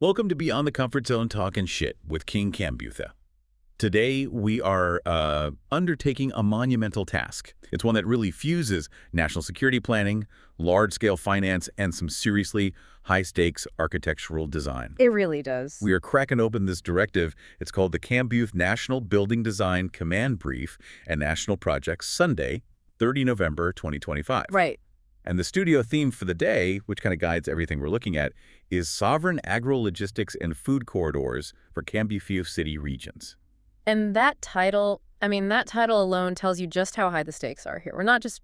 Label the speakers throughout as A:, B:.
A: Welcome to Beyond the Comfort Zone Talking Shit with King-KAMBUF. Today, we are undertaking a monumental task. It's one that really fuses national security planning, large-scale finance, and some seriously high-stakes architectural design.
B: It really does.
A: We are cracking open this directive. It's called the KAMBUF National Building Design Command Brief and National Projects, Sunday, 30 November 2025.
B: Right.
A: And the studio theme for the day, which kind of guides everything we're looking at, is Sovereign Agro-Logistics and Food Corridors for KAMBUF City Regions.
B: And that title alone tells you just how high the stakes are here. We're not just,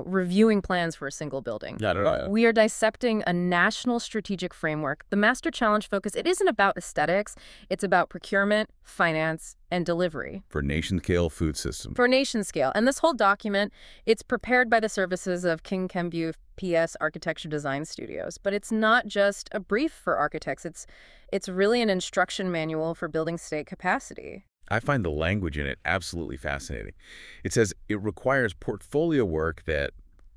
B: reviewing plans for a single building.
A: No.
B: We are dissecting a national strategic framework. The Master Challenge focus, it isn't about aesthetics. It's about procurement, finance, and delivery.
A: For nation-scale food systems.
B: For nation scale. And this whole document, it's prepared by the services of KING-KAMBUF PS Architecture Design Studios. But it's not just a brief for architects. It's really an instruction manual for building state capacity.
A: I find the language in it absolutely fascinating. It says it requires portfolio work that,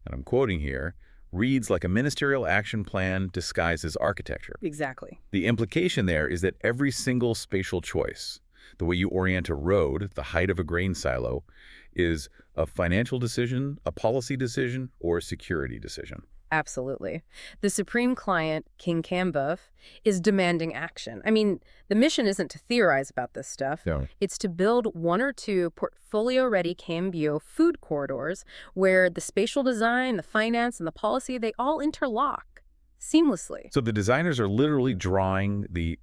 A: and I'm quoting here, reads like a ministerial action plan disguised as architecture.
B: Exactly.
A: The implication there is that every single spatial choice, the way you orient a road, the height of a grain silo, is a financial decision, a policy decision, or a security decision.
B: Absolutely. The supreme client, KING-KAMBUF, is demanding action. I mean, the mission isn't to theorize about this stuff.
A: No.
B: It's to build one or two portfolio-ready KAMBUF food corridors where the spatial design, the finance, and the policy, they all interlock seamlessly.
A: So the designers are literally drawing the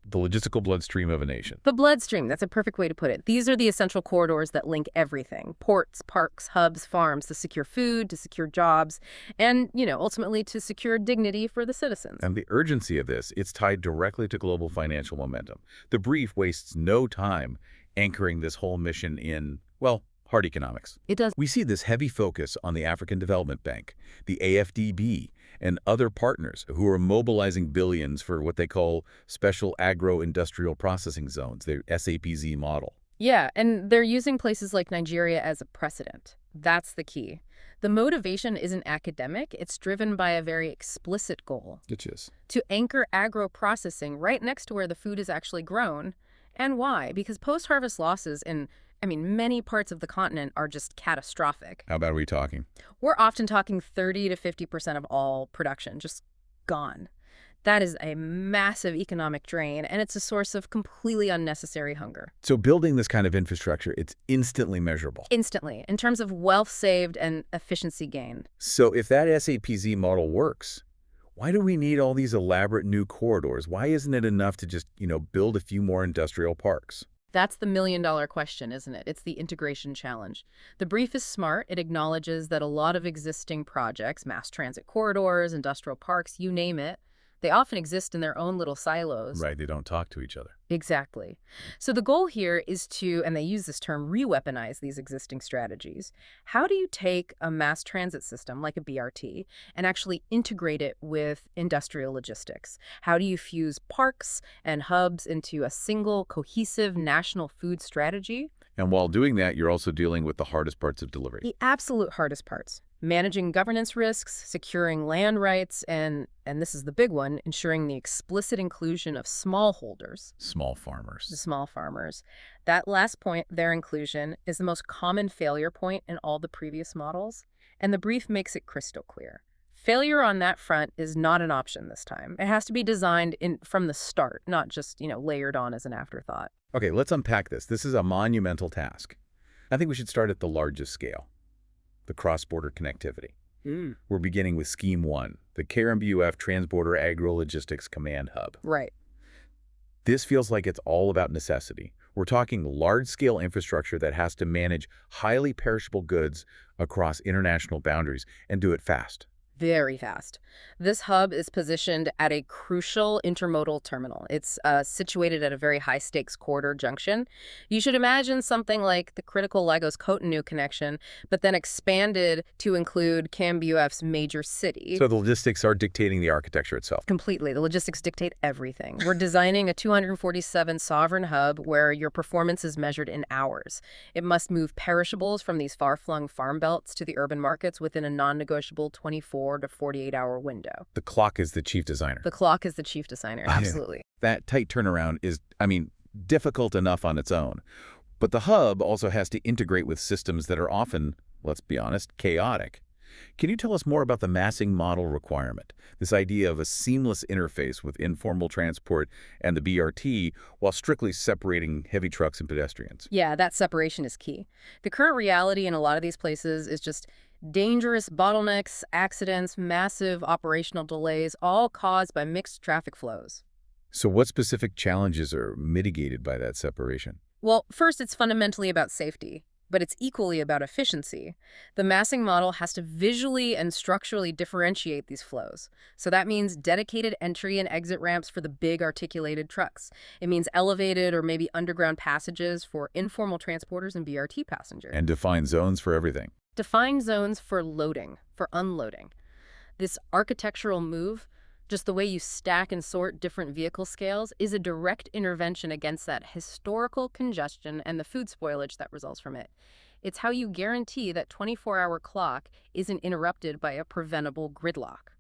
A: logistical bloodstream of a nation.
B: The bloodstream, that's a perfect way to put it. These are the essential corridors that link everything. Ports, parks, hubs, farms to secure food, to secure jobs, and, ultimately to secure dignity for the citizens.
A: And the urgency of this, it's tied directly to global financial momentum. The brief wastes no time anchoring this whole mission in, well, hard economics.
B: It does.
A: We see this heavy focus on the African Development Bank, the AFDB, and other partners who are mobilizing billions for what they call special agro-industrial processing zones, the SAPZ model.
B: Yeah, and they're using places like Nigeria as a precedent. That's the key. The motivation isn't academic. It's driven by a very explicit goal.
A: It is.
B: To anchor agro-processing right next to where the food is actually grown. And why? Because post-harvest losses in many parts of the continent are just catastrophic.
A: How about are we talking?
B: We're often talking 30 to 50% of all production just gone. That is a massive economic drain, and it's a source of completely unnecessary hunger.
A: So building this kind of infrastructure, it's instantly measurable.
B: Instantly, in terms of wealth saved and efficiency gained.
A: So if that SAPZ model works, why do we need all these elaborate new corridors? Why isn't it enough to just, build a few more industrial parks?
B: That's the million-dollar question, isn't it? It's the integration challenge. The brief is smart. It acknowledges that a lot of existing projects, mass transit corridors, industrial parks, you name it, they often exist in their own little silos.
A: Right, they don't talk to each other.
B: Exactly. So the goal here is to, and they use this term, re-weaponize these existing strategies. How do you take a mass transit system like a BRT and actually integrate it with industrial logistics? How do you fuse parks and hubs into a single cohesive national food strategy?
A: And while doing that, you're also dealing with the hardest parts of delivery.
B: The absolute hardest parts. Managing governance risks, securing land rights, and this is the big one, ensuring the explicit inclusion of smallholders.
A: Small farmers.
B: The small farmers. That last point, their inclusion, is the most common failure point in all the previous models, and the brief makes it crystal clear. Failure on that front is not an option this time. It has to be designed from the start, not just, layered on as an afterthought.
A: Okay, let's unpack this. This is a monumental task. I think we should start at the largest scale. The cross-border connectivity. We're beginning with Scheme 1, the KAMBUF Transborder Agro-Logistics Command Hub.
B: Right.
A: This feels like it's all about necessity. We're talking large-scale infrastructure that has to manage highly perishable goods across international boundaries and do it fast.
B: Very fast. This hub is positioned at a crucial intermodal terminal. It's situated at a very high-stakes corridor junction. You should imagine something like the critical Lagos-Cotonou connection, but then expanded to include KAMBUF's major city.
A: So the logistics are dictating the architecture itself.
B: Completely. The logistics dictate everything. We're designing a 247 sovereign hub where your performance is measured in hours. It must move perishables from these far-flung farm belts to the urban markets within a non-negotiable 24 24 to 48-hour window.
A: The clock is the chief designer.
B: The clock is the chief designer, absolutely.
A: Yeah. That tight turnaround is, difficult enough on its own. But the hub also has to integrate with systems that are often, let's be honest, chaotic. Can you tell us more about the massing model requirement, this idea of a seamless interface with informal transport and the BRT while strictly separating heavy trucks and pedestrians?
B: Yeah, that separation is key. The current reality in a lot of these places is just dangerous bottlenecks, accidents, massive operational delays, all caused by mixed traffic flows.
A: So what specific challenges are mitigated by that separation?
B: Well, first, it's fundamentally about safety, but it's equally about efficiency. The massing model has to visually and structurally differentiate these flows. So that means dedicated entry and exit ramps for the big articulated trucks. It means elevated or maybe underground passages for informal transporters and BRT passengers.
A: And define zones for everything.
B: Define zones for loading, for unloading. This architectural move, just the way you stack and sort different vehicle scales, is a direct intervention against that historical congestion and the food spoilage that results from it. It's how you guarantee that 24-hour clock isn't interrupted by a preventable gridlock.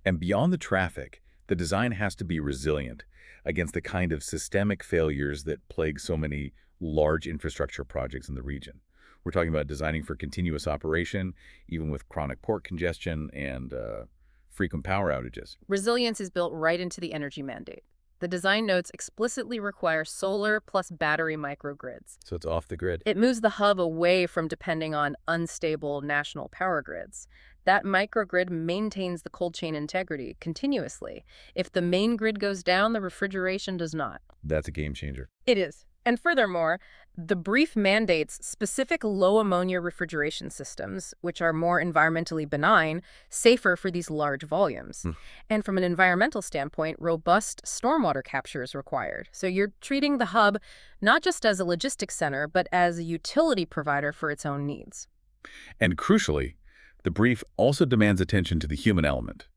A: And beyond the traffic, the design has to be resilient against the kind of systemic failures that plague so many large infrastructure projects in the region. We're talking about designing for continuous operation, even with chronic port congestion and frequent power outages.
B: Resilience is built right into the energy mandate. The design notes explicitly require solar plus battery microgrids.
A: So it's off the grid.
B: It moves the hub away from depending on unstable national power grids. That microgrid maintains the cold chain integrity continuously. If the main grid goes down, the refrigeration does not.
A: That's a game changer.
B: It is. And furthermore, the brief mandates specific low ammonia refrigeration systems, which are more environmentally benign, safer for these large volumes. And from an environmental standpoint, robust stormwater capture is required. So you're treating the hub not just as a logistics center, but as a utility provider for its own needs.
A: And crucially, the brief also demands attention to the human element.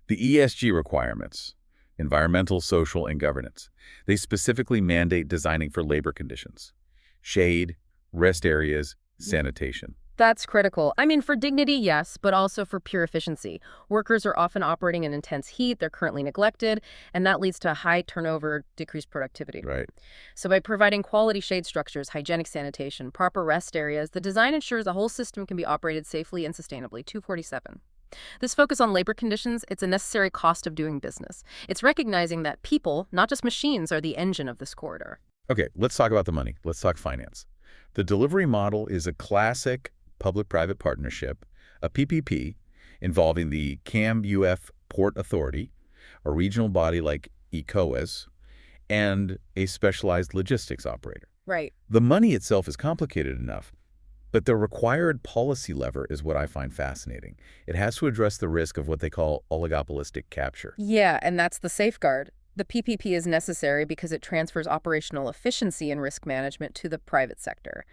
A: The ESG requirements, environmental, social, and governance. They specifically mandate designing for labor conditions, shade, rest areas, sanitation.
B: That's critical. For dignity, yes, but also for pure efficiency. Workers are often operating in intense heat, they're currently neglected, and that leads to high turnover, decreased productivity.
A: Right.
B: So by providing quality shade structures, hygienic sanitation, proper rest areas, the design ensures the whole system can be operated safely and sustainably. 247. This focus on labor conditions, it's a necessary cost of doing business. It's recognizing that people, not just machines, are the engine of this corridor.
A: Okay, let's talk about the money. Let's talk finance. The delivery model is a classic public-private partnership, a PPP, involving the KAMBUF Port Authority, a regional body like ECOWAS, and a specialized logistics operator.
B: Right.
A: The money itself is complicated enough, but the required policy lever is what I find fascinating. It has to address the risk of what they call oligopolistic capture.
B: Yeah, and that's the safeguard. The PPP is necessary because it transfers operational efficiency and risk management to the private sector.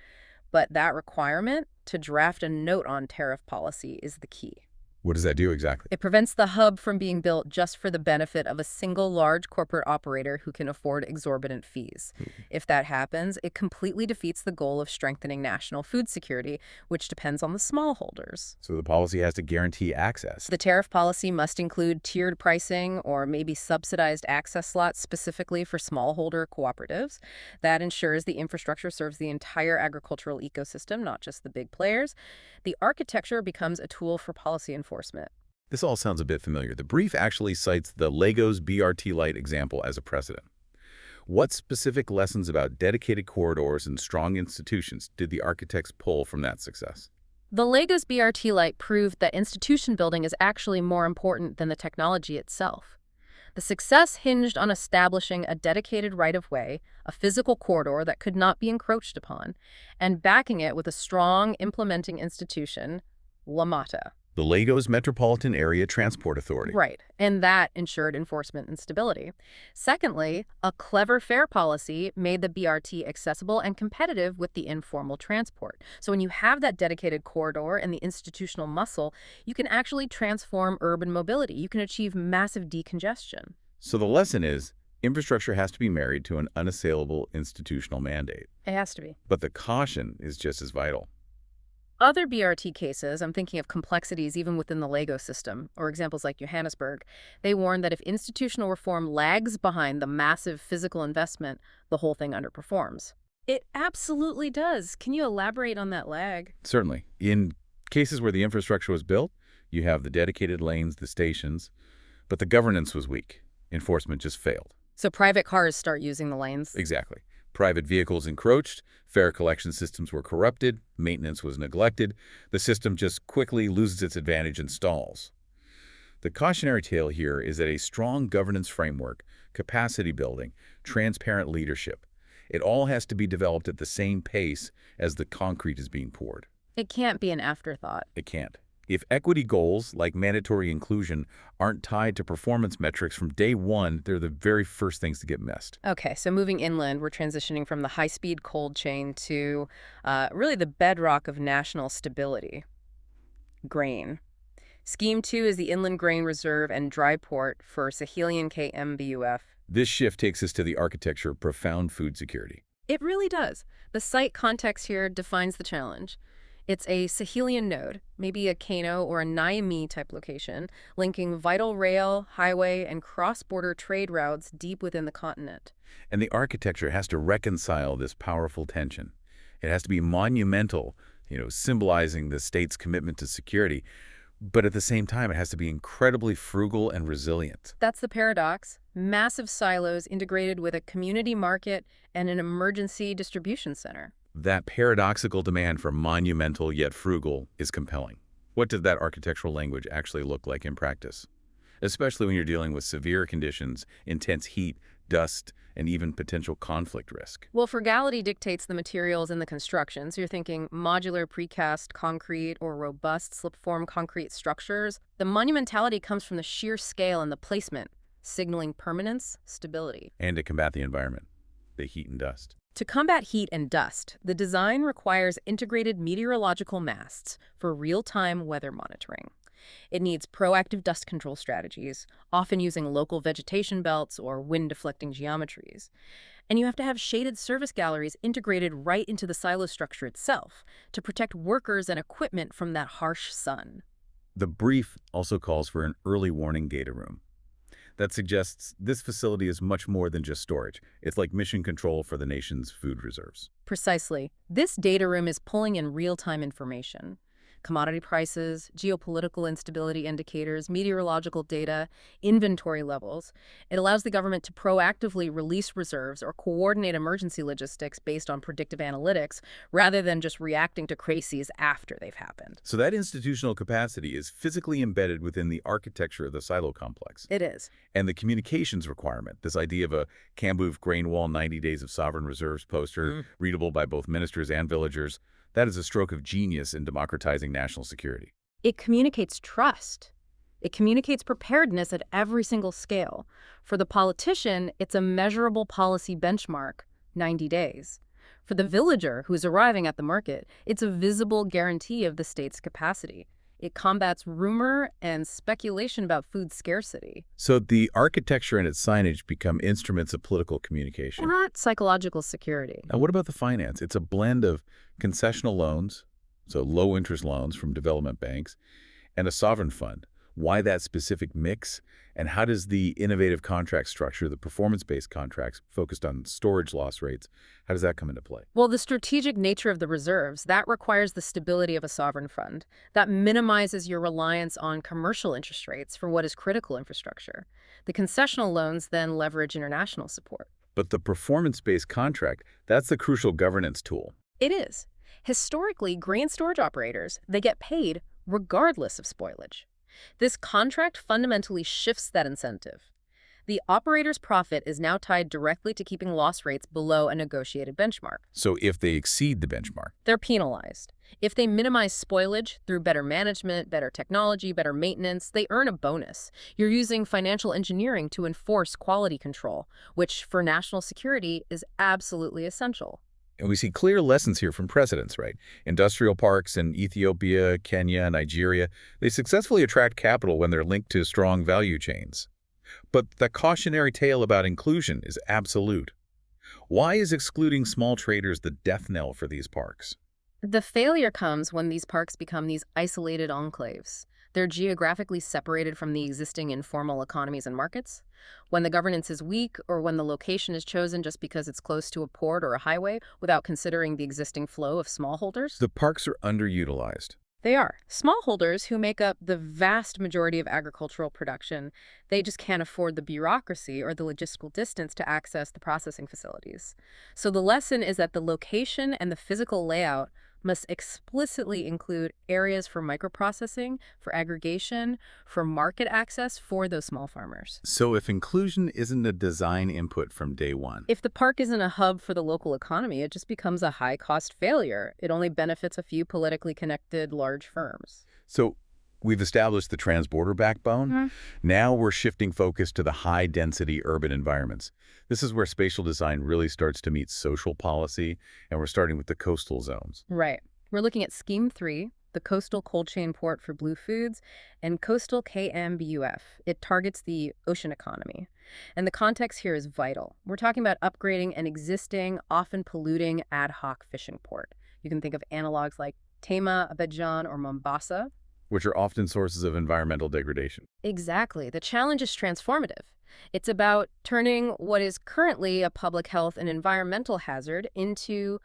B: But that requirement to draft a note on tariff policy is the key.
A: What does that do exactly?
B: It prevents the hub from being built just for the benefit of a single large corporate operator who can afford exorbitant fees. If that happens, it completely defeats the goal of strengthening national food security, which depends on the smallholders.
A: So the policy has to guarantee access.
B: The tariff policy must include tiered pricing or maybe subsidized access slots specifically for smallholder cooperatives. That ensures the infrastructure serves the entire agricultural ecosystem, not just the big players. The architecture becomes a tool for policy enforcement.
A: This all sounds a bit familiar. The brief actually cites the Lagos BRT Light example as a precedent. What specific lessons about dedicated corridors and strong institutions did the architects pull from that success?
B: The Lagos BRT Light proved that institution building is actually more important than the technology itself. The success hinged on establishing a dedicated right-of-way, a physical corridor that could not be encroached upon, and backing it with a strong implementing institution, LAMATA.
A: The Lagos Metropolitan Area Transport Authority.
B: Right, and that ensured enforcement and stability. Secondly, a clever fare policy made the BRT accessible and competitive with the informal transport. So when you have that dedicated corridor and the institutional muscle, you can actually transform urban mobility. You can achieve massive decongestion.
A: So the lesson is, infrastructure has to be married to an unassailable institutional mandate.
B: It has to be.
A: But the caution is just as vital.
B: Other BRT cases, I'm thinking of complexities even within the Lego system, or examples like Johannesburg, they warn that if institutional reform lags behind the massive physical investment, the whole thing underperforms. It absolutely does. Can you elaborate on that lag?
A: Certainly. In cases where the infrastructure was built, you have the dedicated lanes, the stations, but the governance was weak. Enforcement just failed.
B: So private cars start using the lanes?
A: Exactly. Private vehicles encroached, fare collection systems were corrupted, maintenance was neglected. The system just quickly loses its advantage and stalls. The cautionary tale here is that a strong governance framework, capacity building, transparent leadership, it all has to be developed at the same pace as the concrete is being poured.
B: It can't be an afterthought.
A: It can't. If equity goals, like mandatory inclusion, aren't tied to performance metrics from day one, they're the very first things to get missed.
B: Okay, so moving inland, we're transitioning from the high-speed cold chain to really the bedrock of national stability, grain. Scheme 2 is the Inland Grain Reserve and Dry Port for Sahelian KMBUF.
A: This shift takes us to the architecture of profound food security.
B: It really does. The site context here defines the challenge. It's a Sahelian node, maybe a Kano or a Niamey type location, linking vital rail, highway, and cross-border trade routes deep within the continent.
A: And the architecture has to reconcile this powerful tension. It has to be monumental, symbolizing the state's commitment to security, but at the same time, it has to be incredibly frugal and resilient.
B: That's the paradox. Massive silos integrated with a community market and an emergency distribution center.
A: That paradoxical demand for monumental yet frugal is compelling. What does that architectural language actually look like in practice? Especially when you're dealing with severe conditions, intense heat, dust, and even potential conflict risk.
B: Well, frugality dictates the materials and the construction. So you're thinking modular precast concrete or robust slip-form concrete structures. The monumentality comes from the sheer scale and the placement, signaling permanence, stability.
A: And to combat the environment, the heat and dust.
B: To combat heat and dust, the design requires integrated meteorological masts for real-time weather monitoring. It needs proactive dust control strategies, often using local vegetation belts or wind-deflecting geometries. And you have to have shaded service galleries integrated right into the silo structure itself to protect workers and equipment from that harsh sun.
A: The brief also calls for an early warning data room. That suggests this facility is much more than just storage. It's like mission control for the nation's food reserves.
B: Precisely. This data room is pulling in real-time information. Commodity prices, geopolitical instability indicators, meteorological data, inventory levels. It allows the government to proactively release reserves or coordinate emergency logistics based on predictive analytics rather than just reacting to crises after they've happened.
A: So that institutional capacity is physically embedded within the architecture of the silo complex.
B: It is.
A: And the communications requirement, this idea of a KAMBUF grain wall 90 days of sovereign reserves poster, readable by both ministers and villagers, that is a stroke of genius in democratizing national security.
B: It communicates trust. It communicates preparedness at every single scale. For the politician, it's a measurable policy benchmark, 90 days. For the villager who's arriving at the market, it's a visible guarantee of the state's capacity. It combats rumor and speculation about food scarcity.
A: So the architecture and its signage become instruments of political communication.
B: Not psychological security.
A: Now, what about the finance? It's a blend of concessional loans, so low-interest loans from development banks, and a sovereign fund. Why that specific mix? And how does the innovative contract structure, the performance-based contracts focused on storage loss rates, how does that come into play?
B: Well, the strategic nature of the reserves, that requires the stability of a sovereign fund. That minimizes your reliance on commercial interest rates for what is critical infrastructure. The concessional loans then leverage international support.
A: But the performance-based contract, that's the crucial governance tool.
B: It is. Historically, grain storage operators, they get paid regardless of spoilage. This contract fundamentally shifts that incentive. The operator's profit is now tied directly to keeping loss rates below a negotiated benchmark.
A: So if they exceed the benchmark,
B: they're penalized. If they minimize spoilage through better management, better technology, better maintenance, they earn a bonus. You're using financial engineering to enforce quality control, which for national security is absolutely essential.
A: and we see clear lessons here from precedents, right? Industrial parks in Ethiopia, Kenya, Nigeria, they successfully attract capital when they're linked to strong value chains. But the cautionary tale about inclusion is absolute. Why is excluding small traders the death knell for these parks?
B: The failure comes when these parks become these isolated enclaves. They're geographically separated from the existing informal economies and markets. When the governance is weak, or when the location is chosen just because it's close to a port or a highway without considering the existing flow of smallholders.
A: The parks are underutilized.
B: They are. Smallholders, who make up the vast majority of agricultural production, they just can't afford the bureaucracy or the logistical distance to access the processing facilities. So the lesson is that the location and the physical layout must explicitly include areas for microprocessing, for aggregation, for market access for those small farmers.
A: So if inclusion isn't a design input from day one,
B: If the park isn't a hub for the local economy, it just becomes a high-cost failure. It only benefits a few politically connected large firms.
A: so we've established the transborder backbone. Now we're shifting focus to the high-density urban environments. This is where spatial design really starts to meet social policy, and we're starting with the coastal zones.
B: Right. We're looking at Scheme 3, the Coastal Cold Chain Port for Blue Foods, and Coastal KMBUF. It targets the ocean economy. And the context here is vital. We're talking about upgrading an existing, often polluting ad hoc fishing port. You can think of analogs like Tema, Abidjan, or Mombasa.
A: Which are often sources of environmental degradation.
B: Exactly. The challenge is transformative. It's about turning what is currently a public health and environmental hazard into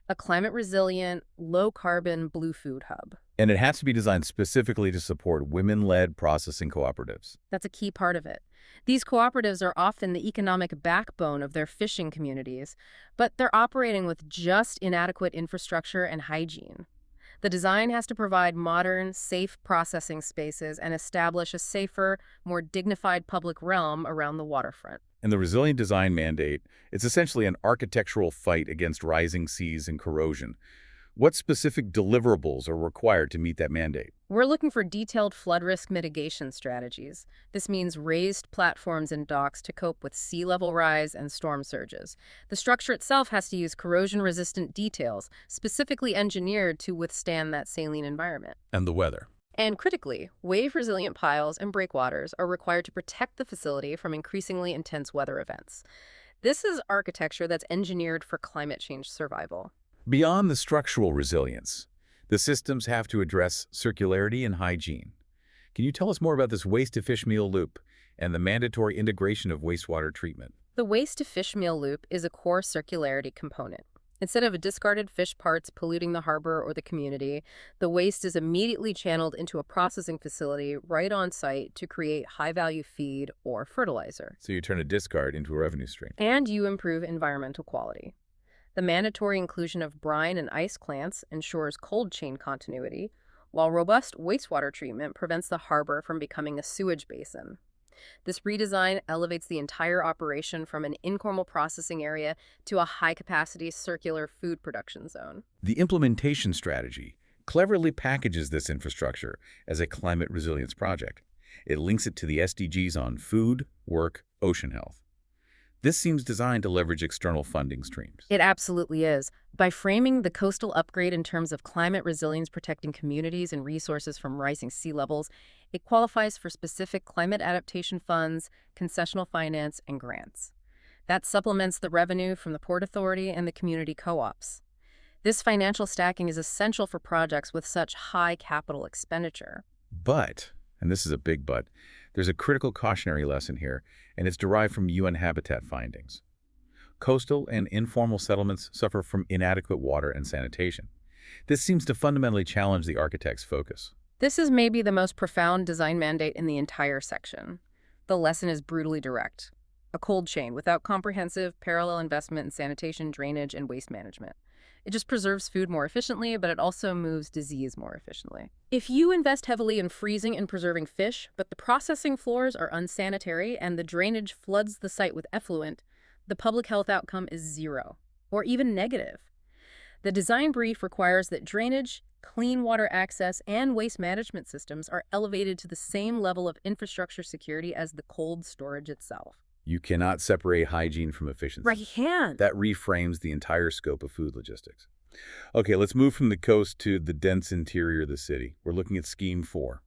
B: a climate-resilient, low-carbon blue food hub.
A: And it has to be designed specifically to support women-led processing cooperatives.
B: That's a key part of it. These cooperatives are often the economic backbone of their fishing communities, but they're operating with just inadequate infrastructure and hygiene. The design has to provide modern, safe processing spaces and establish a safer, more dignified public realm around the waterfront.
A: And the resilient design mandate, it's essentially an architectural fight against rising seas and corrosion. What specific deliverables are required to meet that mandate?
B: We're looking for detailed flood risk mitigation strategies. This means raised platforms and docks to cope with sea level rise and storm surges. The structure itself has to use corrosion-resistant details, specifically engineered to withstand that saline environment.
A: And the weather.
B: And critically, wave-resilient piles and breakwaters are required to protect the facility from increasingly intense weather events. This is architecture that's engineered for climate change survival.
A: Beyond the structural resilience, the systems have to address circularity and hygiene. Can you tell us more about this waste-to-fish meal loop and the mandatory integration of wastewater treatment?
B: The waste-to-fish meal loop is a core circularity component. Instead of discarded fish parts polluting the harbor or the community, the waste is immediately channeled into a processing facility right on site to create high-value feed or fertilizer.
A: So you turn a discard into a revenue stream.
B: And you improve environmental quality. The mandatory inclusion of brine and ice plants ensures cold chain continuity, while robust wastewater treatment prevents the harbor from becoming a sewage basin. This redesign elevates the entire operation from an informal processing area to a high-capacity circular food production zone.
A: The implementation strategy cleverly packages this infrastructure as a climate resilience project. It links it to the SDGs on food, work, ocean health. This seems designed to leverage external funding streams.
B: It absolutely is. By framing the coastal upgrade in terms of climate resilience protecting communities and resources from rising sea levels, it qualifies for specific climate adaptation funds, concessional finance, and grants. That supplements the revenue from the Port Authority and the community co-ops. This financial stacking is essential for projects with such high capital expenditure.
A: But, and this is a big but, there's a critical cautionary lesson here, and it's derived from UN Habitat findings. Coastal and informal settlements suffer from inadequate water and sanitation. This seems to fundamentally challenge the architect's focus.
B: This is maybe the most profound design mandate in the entire section. The lesson is brutally direct. A cold chain without comprehensive parallel investment in sanitation, drainage, and waste management. It just preserves food more efficiently, but it also moves disease more efficiently. If you invest heavily in freezing and preserving fish, but the processing floors are unsanitary and the drainage floods the site with effluent, the public health outcome is zero, or even negative. The design brief requires that drainage, clean water access, and waste management systems are elevated to the same level of infrastructure security as the cold storage itself.
A: You cannot separate hygiene from efficiency.
B: Right, you can't.
A: That reframes the entire scope of food logistics. Okay, let's move from the coast to the dense interior of the city. We're looking at Scheme 4.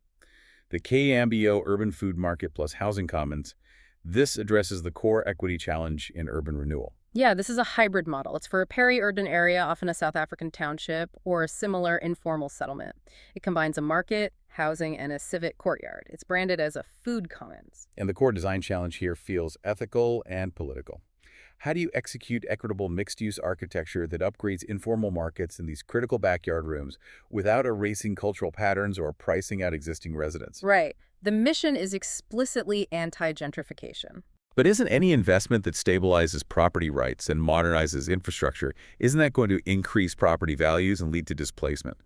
A: The KAMBUF Urban Food Market plus Housing Commons. This addresses the core equity challenge in urban renewal.
B: Yeah, this is a hybrid model. It's for a peri-urban area, often a South African township, or a similar informal settlement. It combines a market, housing, and a civic courtyard. It's branded as a food commons.
A: And the core design challenge here feels ethical and political. How do you execute equitable mixed-use architecture that upgrades informal markets in these critical backyard rooms without erasing cultural patterns or pricing out existing residents?
B: Right. The mission is explicitly anti-gentrification.
A: But isn't any investment that stabilizes property rights and modernizes infrastructure, isn't that going to increase property values and lead to displacement?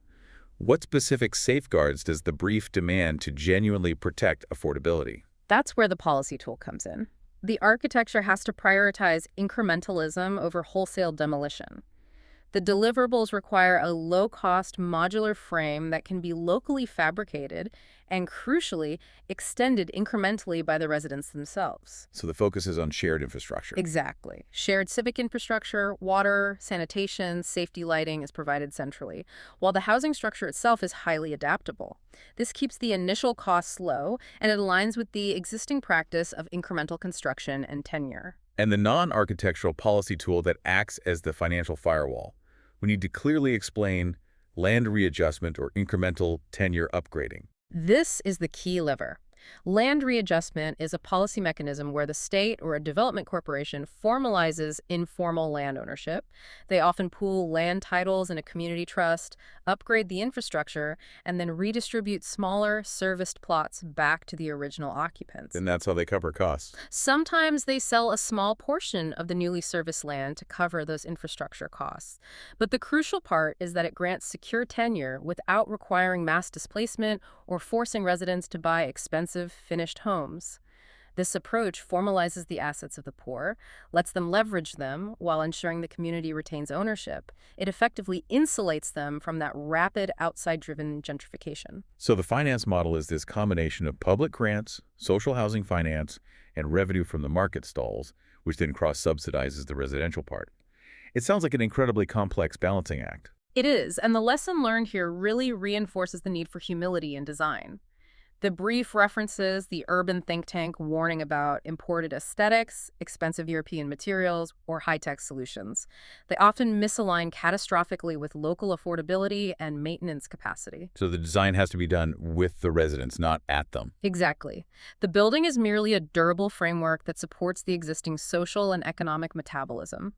A: What specific safeguards does the brief demand to genuinely protect affordability?
B: That's where the policy tool comes in. The architecture has to prioritize incrementalism over wholesale demolition. The deliverables require a low-cost modular frame that can be locally fabricated and, crucially, extended incrementally by the residents themselves.
A: So the focus is on shared infrastructure.
B: Exactly. Shared civic infrastructure, water, sanitation, safety lighting is provided centrally, while the housing structure itself is highly adaptable. This keeps the initial costs low, and it aligns with the existing practice of incremental construction and tenure.
A: And the non-architectural policy tool that acts as the financial firewall. We need to clearly explain land readjustment or incremental tenure upgrading.
B: This is the key lever. Land readjustment is a policy mechanism where the state or a development corporation formalizes informal land ownership. They often pool land titles in a community trust, upgrade the infrastructure, and then redistribute smaller, serviced plots back to the original occupants.
A: And that's how they cover costs.
B: Sometimes they sell a small portion of the newly serviced land to cover those infrastructure costs. But the crucial part is that it grants secure tenure without requiring mass displacement or forcing residents to buy expensive finished homes. This approach formalizes the assets of the poor, lets them leverage them while ensuring the community retains ownership. It effectively insulates them from that rapid outside-driven gentrification.
A: So the finance model is this combination of public grants, social housing finance, and revenue from the market stalls, which then cross-subsidizes the residential part. It sounds like an incredibly complex balancing act.
B: It is, and the lesson learned here really reinforces the need for humility in design. The brief references the urban think tank warning about imported aesthetics, expensive European materials, or high-tech solutions. They often misalign catastrophically with local affordability and maintenance capacity.
A: So the design has to be done with the residents, not at them.
B: Exactly. The building is merely a durable framework that supports the existing social and economic metabolism.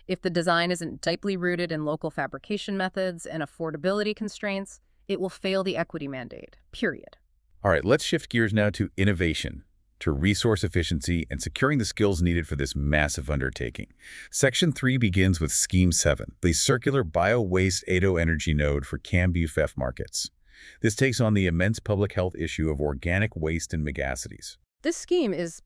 B: If the design isn't deeply rooted in local fabrication methods and affordability constraints, it will fail the equity mandate, period.
A: All right, let's shift gears now to innovation, to resource efficiency, and securing the skills needed for this massive undertaking. Section 3 begins with Scheme 7, the circular bio-waste ADO energy node for KAMBUF markets. This takes on the immense public health issue of organic waste and megacities.
B: This scheme is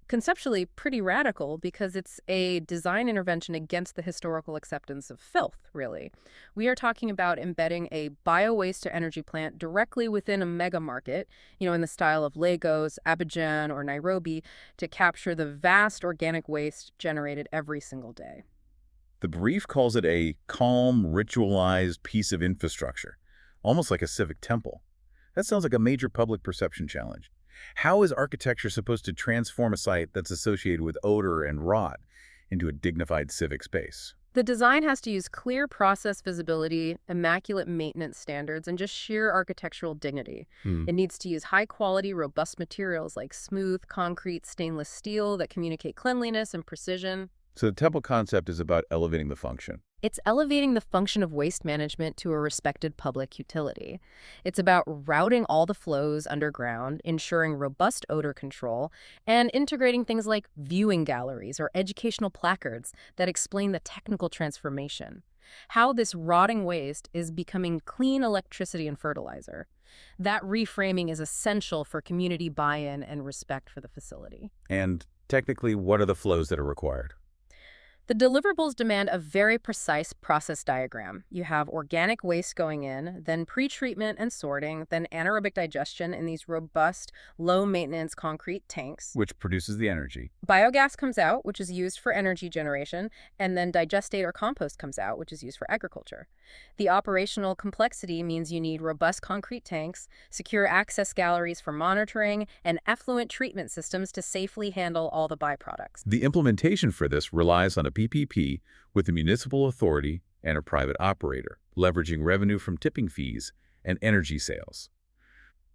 B: conceptually pretty radical because it's a design intervention against the historical acceptance of filth, really. We are talking about embedding a bio-waste-to-energy plant directly within a mega market, in the style of Lagos, Abidjan, or Nairobi, to capture the vast organic waste generated every single day.
A: The brief calls it a calm, ritualized piece of infrastructure, almost like a civic temple. That sounds like a major public perception challenge. How is architecture supposed to transform a site that's associated with odor and rot into a dignified civic space?
B: The design has to use clear process visibility, immaculate maintenance standards, and just sheer architectural dignity. It needs to use high-quality, robust materials like smooth, concrete, stainless steel that communicate cleanliness and precision.
A: So the temple concept is about elevating the function.
B: It's elevating the function of waste management to a respected public utility. It's about routing all the flows underground, ensuring robust odor control, and integrating things like viewing galleries or educational placards that explain the technical transformation. How this rotting waste is becoming clean electricity and fertilizer. That reframing is essential for community buy-in and respect for the facility.
A: And technically, what are the flows that are required?
B: The deliverables demand a very precise process diagram. You have organic waste going in, then pre-treatment and sorting, then anaerobic digestion in these robust, low-maintenance concrete tanks.
A: Which produces the energy.
B: Biogas comes out, which is used for energy generation, and then digestate or compost comes out, which is used for agriculture. The operational complexity means you need robust concrete tanks, secure access galleries for monitoring, and effluent treatment systems to safely handle all the byproducts.
A: The implementation for this relies on a PPP with a municipal authority and a private operator, leveraging revenue from tipping fees and energy sales.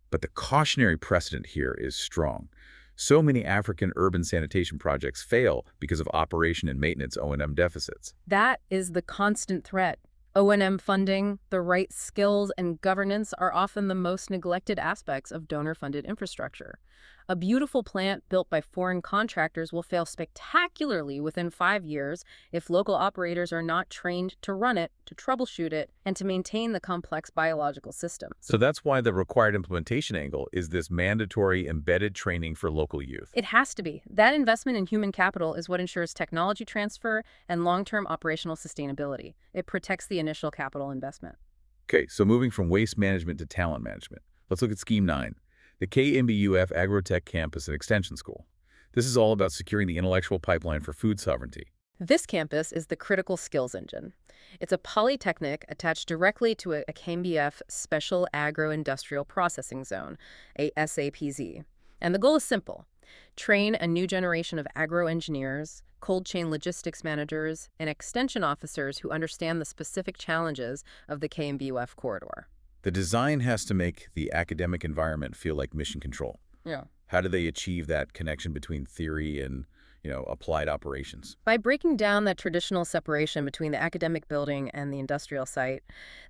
A: But the cautionary precedent here is strong. So many African urban sanitation projects fail because of operation and maintenance O&M deficits.
B: That is the constant threat. O&M funding, the right skills, and governance are often the most neglected aspects of donor-funded infrastructure. A beautiful plant built by foreign contractors will fail spectacularly within 5 years if local operators are not trained to run it, to troubleshoot it, and to maintain the complex biological systems.
A: So that's why the required implementation angle is this mandatory embedded training for local youth.
B: It has to be. That investment in human capital is what ensures technology transfer and long-term operational sustainability. It protects the initial capital investment.
A: Okay, so moving from waste management to talent management. Let's look at Scheme 9. The KMBUF Agrotech Campus and Extension School. This is all about securing the intellectual pipeline for food sovereignty.
B: This campus is the critical skills engine. It's a polytechnic attached directly to a KMBF Special Agro-Industrial Processing Zone, a SAPZ. And the goal is simple. Train a new generation of agro-engineers, cold chain logistics managers, and extension officers who understand the specific challenges of the KMBUF corridor.
A: The design has to make the academic environment feel like mission control.
B: Yeah.
A: How do they achieve that connection between theory and, applied operations?
B: By breaking down that traditional separation between the academic building and the industrial site,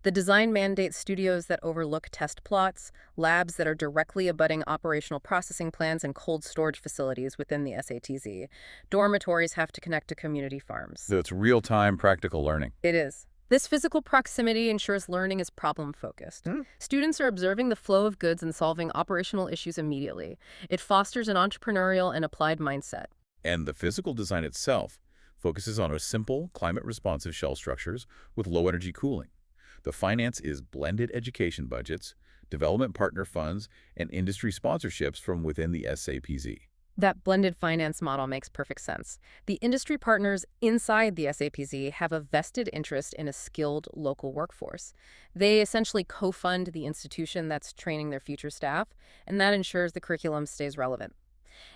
B: the design mandates studios that overlook test plots, labs that are directly abutting operational processing plants, and cold storage facilities within the SATZ. Dormitories have to connect to community farms.
A: So it's real-time practical learning.
B: It is. This physical proximity ensures learning is problem-focused. Students are observing the flow of goods and solving operational issues immediately. It fosters an entrepreneurial and applied mindset.
A: And the physical design itself focuses on a simple, climate-responsive shell structures with low-energy cooling. The finance is blended education budgets, development partner funds, and industry sponsorships from within the SAPZ.
B: That blended finance model makes perfect sense. The industry partners inside the SAPZ have a vested interest in a skilled local workforce. They essentially co-fund the institution that's training their future staff, and that ensures the curriculum stays relevant.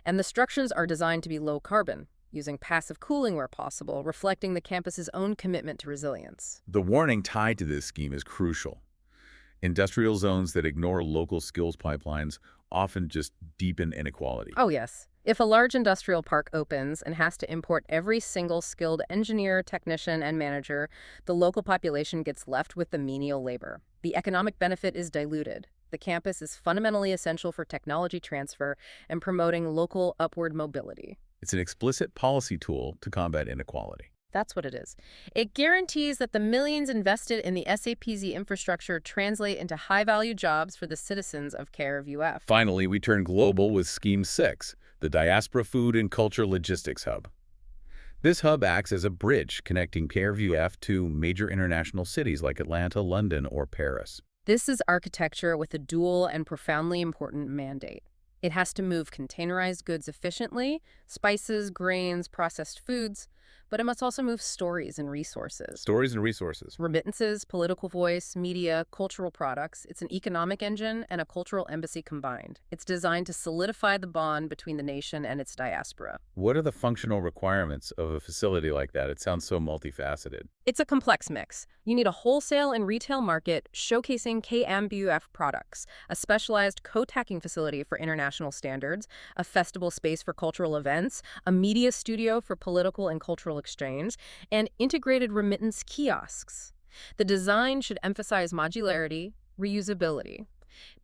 B: And the structures are designed to be low carbon, using passive cooling where possible, reflecting the campus's own commitment to resilience.
A: The warning tied to this scheme is crucial. Industrial zones that ignore local skills pipelines often just deepen inequality.
B: Oh, yes. If a large industrial park opens and has to import every single skilled engineer, technician, and manager, the local population gets left with the menial labor. The economic benefit is diluted. The campus is fundamentally essential for technology transfer and promoting local upward mobility.
A: It's an explicit policy tool to combat inequality.
B: That's what it is. It guarantees that the millions invested in the SAPZ infrastructure translate into high-value jobs for the citizens of KRUF.
A: Finally, we turn global with Scheme 6, the Diaspora Food and Culture Logistics Hub. This hub acts as a bridge connecting KRUF to major international cities like Atlanta, London, or Paris.
B: This is architecture with a dual and profoundly important mandate. It has to move containerized goods efficiently, spices, grains, processed foods, but it must also move stories and resources.
A: Stories and resources.
B: Remittances, political voice, media, cultural products. It's an economic engine and a cultural embassy combined. It's designed to solidify the bond between the nation and its diaspora.
A: What are the functional requirements of a facility like that? It sounds so multifaceted.
B: It's a complex mix. You need a wholesale and retail market showcasing KAMBUF products, a specialized co-tacking facility for international standards, a festival space for cultural events, a media studio for political and cultural exchange, and integrated remittance kiosks. The design should emphasize modularity, reusability,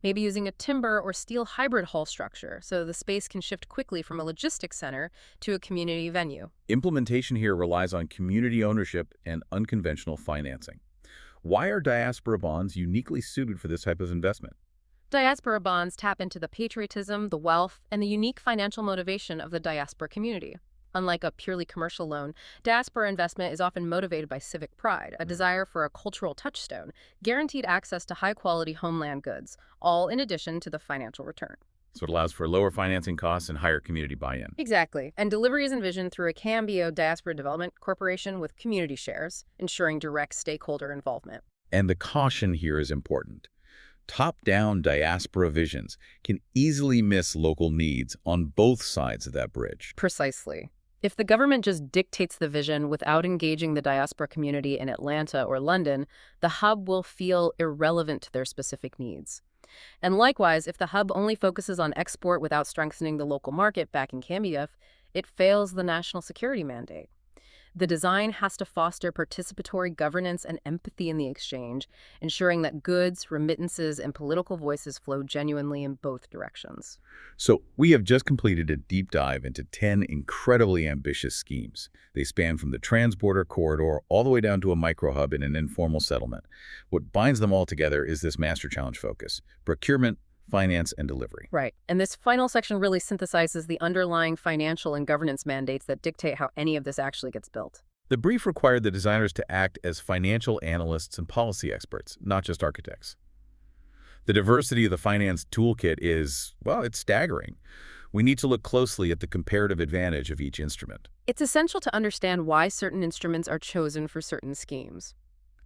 B: maybe using a timber or steel hybrid hall structure so the space can shift quickly from a logistics center to a community venue.
A: Implementation here relies on community ownership and unconventional financing. Why are diaspora bonds uniquely suited for this type of investment?
B: Diaspora bonds tap into the patriotism, the wealth, and the unique financial motivation of the diaspora community. Unlike a purely commercial loan, diaspora investment is often motivated by civic pride, a desire for a cultural touchstone, guaranteed access to high-quality homeland goods, all in addition to the financial return.
A: So it allows for lower financing costs and higher community buy-in.
B: Exactly. And delivery is envisioned through a KMBO Diaspora Development Corporation with community shares, ensuring direct stakeholder involvement.
A: And the caution here is important. Top-down diaspora visions can easily miss local needs on both sides of that bridge.
B: Precisely. If the government just dictates the vision without engaging the diaspora community in Atlanta or London, the hub will feel irrelevant to their specific needs. And likewise, if the hub only focuses on export without strengthening the local market back in KAMBUF, it fails the national security mandate. The design has to foster participatory governance and empathy in the exchange, ensuring that goods, remittances, and political voices flow genuinely in both directions.
A: So we have just completed a deep dive into 10 incredibly ambitious schemes. They span from the transborder corridor all the way down to a micro-hub in an informal settlement. What binds them all together is this master challenge focus: procurement, finance, and delivery.
B: Right. And this final section really synthesizes the underlying financial and governance mandates that dictate how any of this actually gets built.
A: The brief required the designers to act as financial analysts and policy experts, not just architects. The diversity of the finance toolkit is, well, it's staggering. We need to look closely at the comparative advantage of each instrument.
B: It's essential to understand why certain instruments are chosen for certain schemes.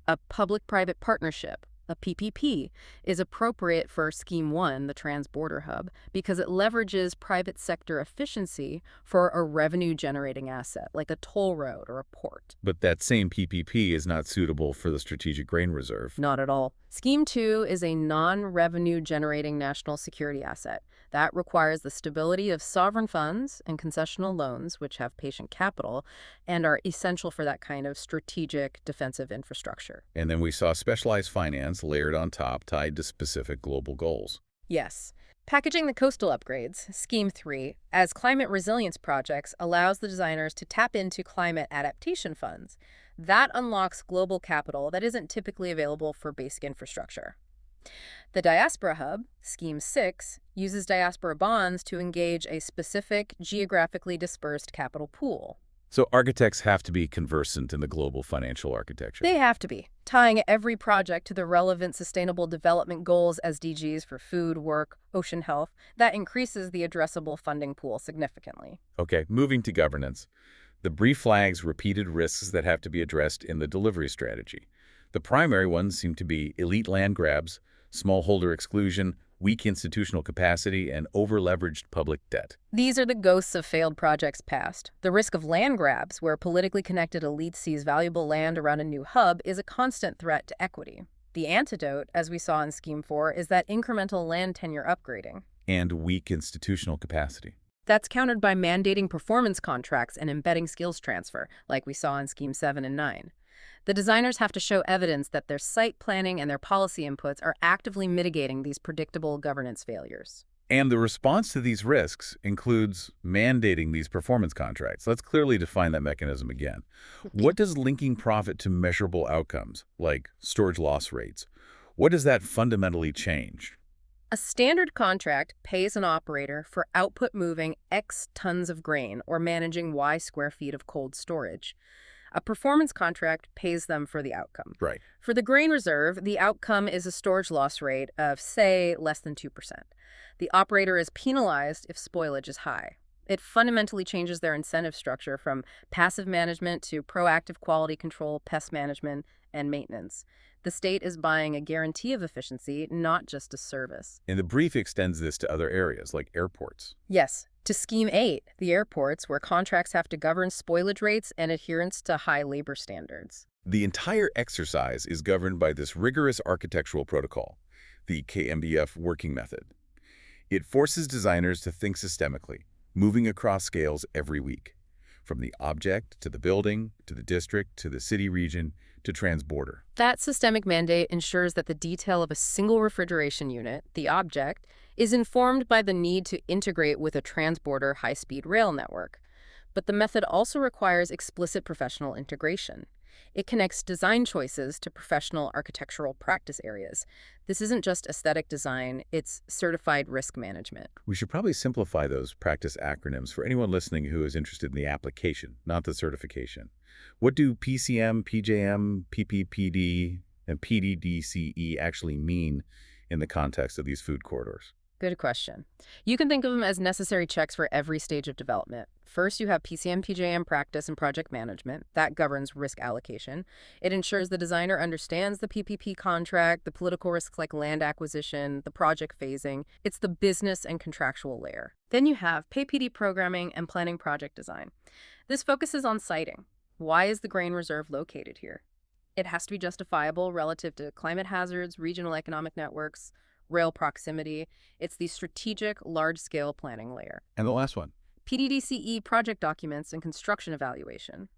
B: A public-private partnership, a PPP, is appropriate for Scheme 1, the Transborder Hub, because it leverages private sector efficiency for a revenue-generating asset, like a toll road or a port.
A: But that same PPP is not suitable for the Strategic Grain Reserve.
B: Not at all. Scheme 2 is a non-revenue-generating national security asset. That requires the stability of sovereign funds and concessional loans, which have patient capital, and are essential for that kind of strategic defensive infrastructure.
A: And then we saw specialized finance layered on top, tied to specific global goals.
B: Yes. Packaging the coastal upgrades, Scheme 3, as climate resilience projects allows the designers to tap into climate adaptation funds. That unlocks global capital that isn't typically available for basic infrastructure. The Diaspora Hub, Scheme 6, uses diaspora bonds to engage a specific, geographically dispersed capital pool.
A: So architects have to be conversant in the global financial architecture.
B: They have to be, tying every project to the relevant Sustainable Development Goals (SDGs) for food, work, ocean health. That increases the addressable funding pool significantly.
A: Okay, moving to governance. The brief flags repeated risks that have to be addressed in the delivery strategy. The primary ones seem to be elite land grabs, smallholder exclusion, weak institutional capacity, and over-leveraged public debt.
B: These are the ghosts of failed projects past. The risk of land grabs, where politically connected elites seize valuable land around a new hub, is a constant threat to equity. The antidote, as we saw in Scheme 4, is that incremental land tenure upgrading.
A: And weak institutional capacity.
B: That's countered by mandating performance contracts and embedding skills transfer, like we saw in Scheme 7 and 9. The designers have to show evidence that their site planning and their policy inputs are actively mitigating these predictable governance failures.
A: And the response to these risks includes mandating these performance contracts. Let's clearly define that mechanism again. What does linking profit to measurable outcomes, like storage loss rates, what does that fundamentally change?
B: A standard contract pays an operator for output moving X tons of grain or managing Y square feet of cold storage. A performance contract pays them for the outcome.
A: Right.
B: For the grain reserve, the outcome is a storage loss rate of, say, less than 2%. The operator is penalized if spoilage is high. It fundamentally changes their incentive structure from passive management to proactive quality control, pest management, and maintenance. The state is buying a guarantee of efficiency, not just a service.
A: And the brief extends this to other areas, like airports.
B: Yes, to Scheme 8, the airports, where contracts have to govern spoilage rates and adherence to high labor standards.
A: The entire exercise is governed by this rigorous architectural protocol, the KMBF working method. It forces designers to think systemically, moving across scales every week, from the object to the building, to the district, to the city region, to transborder.
B: That systemic mandate ensures that the detail of a single refrigeration unit, the object, is informed by the need to integrate with a transborder high-speed rail network. But the method also requires explicit professional integration. It connects design choices to professional architectural practice areas. This isn't just aesthetic design, it's certified risk management.
A: We should probably simplify those practice acronyms for anyone listening who is interested in the application, not the certification. What do PCM, PJM, PPPD, and PDDCE actually mean in the context of these food corridors?
B: Good question. You can think of them as necessary checks for every stage of development. First, you have PCM, PJM practice and project management. That governs risk allocation. It ensures the designer understands the PPP contract, the political risks like land acquisition, the project phasing. It's the business and contractual layer. Then you have PAYPD programming and planning project design. This focuses on siting. Why is the grain reserve located here? It has to be justifiable relative to climate hazards, regional economic networks, rail proximity. It's the strategic, large-scale planning layer.
A: And the last one.
B: PDDCE project documents and construction evaluation.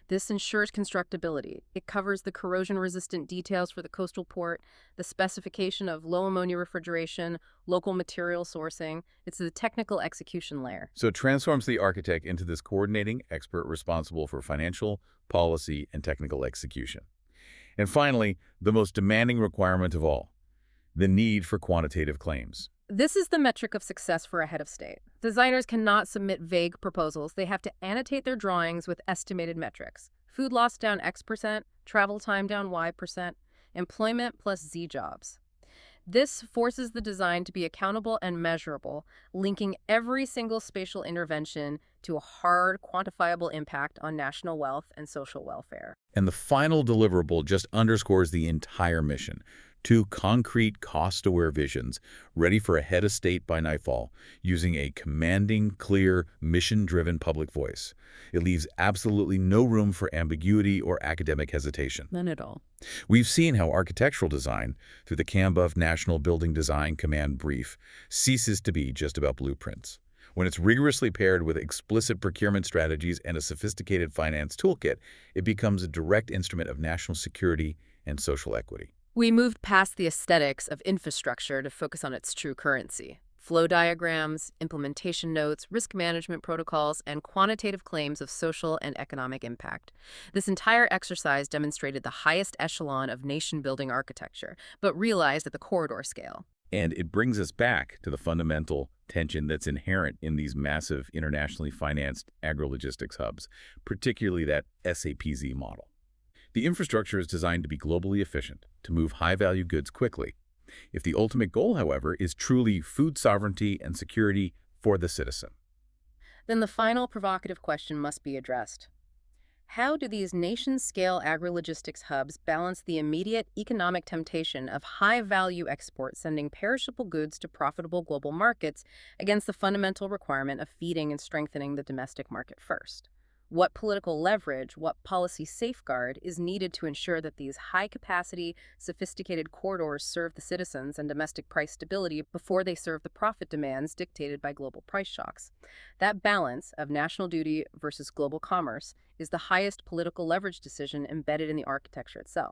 B: This ensures constructability. It covers the corrosion-resistant details for the coastal port, the specification of low ammonia refrigeration, local material sourcing. It's the technical execution layer.
A: So it transforms the architect into this coordinating expert responsible for financial, policy, and technical execution. And finally, the most demanding requirement of all, the need for quantitative claims.
B: This is the metric of success for a head of state. Designers cannot submit vague proposals. They have to annotate their drawings with estimated metrics. Food loss down X%, travel time down Y%, employment plus Z jobs. This forces the design to be accountable and measurable, linking every single spatial intervention to a hard, quantifiable impact on national wealth and social welfare.
A: And the final deliverable just underscores the entire mission. Two concrete, cost-aware visions, ready for a head of state by nightfall, using a commanding, clear, mission-driven public voice. It leaves absolutely no room for ambiguity or academic hesitation.
B: None at all.
A: We've seen how architectural design, through the KAMBUF National Building Design Command Brief, ceases to be just about blueprints. When it's rigorously paired with explicit procurement strategies and a sophisticated finance toolkit, it becomes a direct instrument of national security and social equity.
B: We moved past the aesthetics of infrastructure to focus on its true currency. Flow diagrams, implementation notes, risk management protocols, and quantitative claims of social and economic impact. This entire exercise demonstrated the highest echelon of nation-building architecture, but realized at the corridor scale.
A: And it brings us back to the fundamental tension that's inherent in these massive internationally financed agro-logistics hubs, particularly that SAPZ model. The infrastructure is designed to be globally efficient, to move high-value goods quickly. If the ultimate goal, however, is truly food sovereignty and security for the citizen,
B: Then the final provocative question must be addressed. How do these nation-scale agro-logistics hubs balance the immediate economic temptation of high-value exports sending perishable goods to profitable global markets against the fundamental requirement of feeding and strengthening the domestic market first? What political leverage, what policy safeguard is needed to ensure that these high-capacity, sophisticated corridors serve the citizens and domestic price stability before they serve the profit demands dictated by global price shocks? That balance of national duty versus global commerce is the highest political leverage decision embedded in the architecture itself.